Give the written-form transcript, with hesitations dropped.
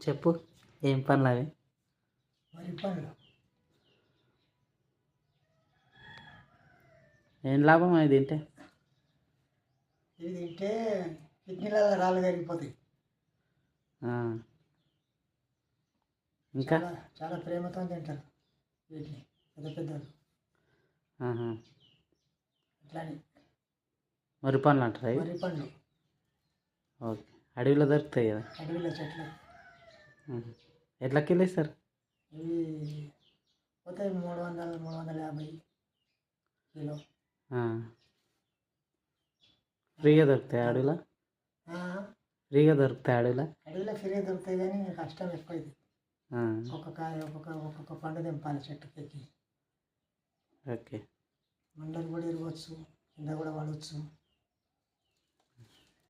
చెప్పు ఏం పనులు అవి? వరి పండ్లు. ఏం లాభం అవి తింటే? ఇవి తింటే కిడ్నీలలో రాళ్ళు కరిగిపోతాయి. ఆ. ఇంకా చాలా చాలా ప్రేమతో తింటారు వీటిని పెద్ద పెద్దలు. ఆహా. అట్లానే వరి పనులు అంటారా ఇవి? వరి పండ్లు ఓకే. అడవిలో దొరుకుతాయి కదా. అడవిలో చెట్లు. ఆహా. ఎట్లా కిలో ఇస్తారు? ఇవి పోతాయి 300 350 కిలో. ఆ. ఫ్రీగా దొరుకుతాయి అడవిలో? ఆ, ఫ్రీగా దొరుకుతాయి అడవిలో? అడవిలో ఫ్రీగా దొరుకుతాయి కానీ కష్టం ఎక్కువ ఇది. ఆ. ఒక్కొక్క పండు తెంపాలి చెట్టుకి ఎక్కి. ఓకే. మండలు కూడా ఇరవచ్చు, కింద కూడా పడవచ్చు.